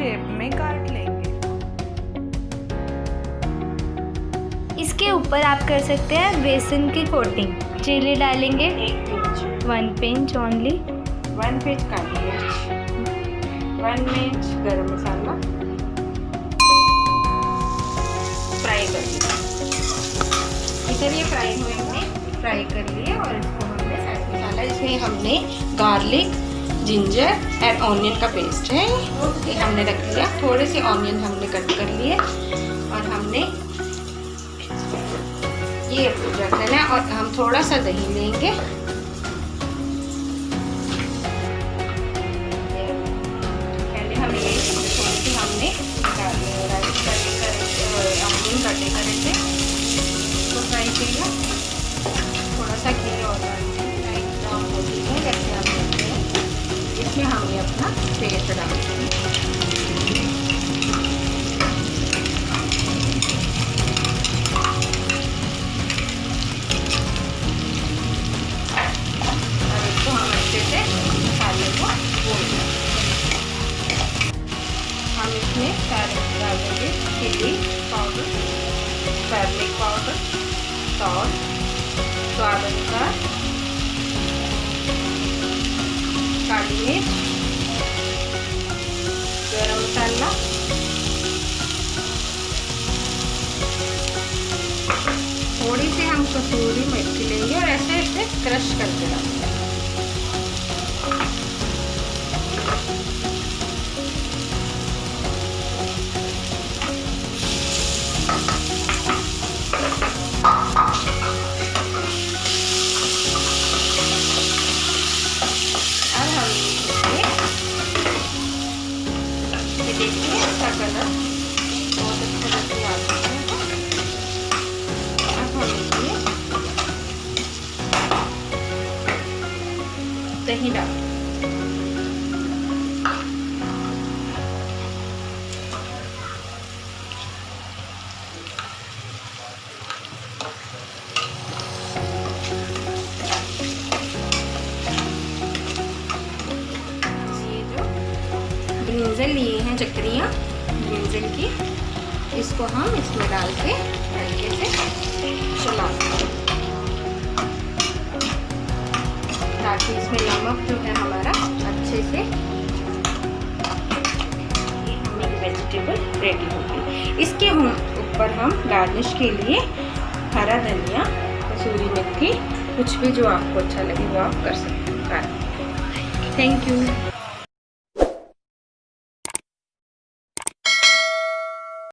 Shape में काट लेंगे। इसके ऊपर आप कर सकते हैं बेसन की कोटिंग। चिली डालेंगे 1 पिंच, 1 पिंच ओनली, 1 पिंच काली मिर्च, 1 पिंच गरम मसाला, फ्राई कर लिया। इधर ये फ्राई हुए हैं, फ्राई कर लिए और इसको हमने साइड मसाला, इसमें हमने गार्लिक, जिंजर एंड ऑनियन का पेस्ट है, ये हमने रख लिया। थोड़े से ऑनियन हमने कट कर लिए और हमने ये रख लेना है और हम थोड़ा सा दही लेंगे। पहले हम ये थोड़ी सी हमने ऑनियन कटे करे थे तो फ्राई किया, थोड़ा सा घी और ब्राउन हो गई है जैसे आप देखते हैं। इसमें हमने अपना पेस्ट डाल दिया और इसको हम अच्छे से मसाले को भून लेंगे। हम इसमें सारे डालेंगे chilli powder, garlic powder, salt, स्वाद अनुसार, काली मिर्च, गरम मसाला, थोड़ी सी हम कसूरी मेथी लेंगे और ऐसे ऐसे क्रश करके डालेंगे। देखिए इसका कलर बहुत अच्छा लग आता है। अब हम इसमें दही डाल, ब्रिंजल लिए हैं चक्रियाँ ब्रिंजल की, इसको हम इसमें डाल के हल्के से चला ताकि इसमें नमक जो है हमारा अच्छे से, ये हमारी वेजिटेबल रेडी हो गई। इसके ऊपर हम गार्निश के लिए हरा धनिया, कसूरी मेथी, कुछ भी जो आपको अच्छा लगे वो आप कर सकते हैं। Thank you.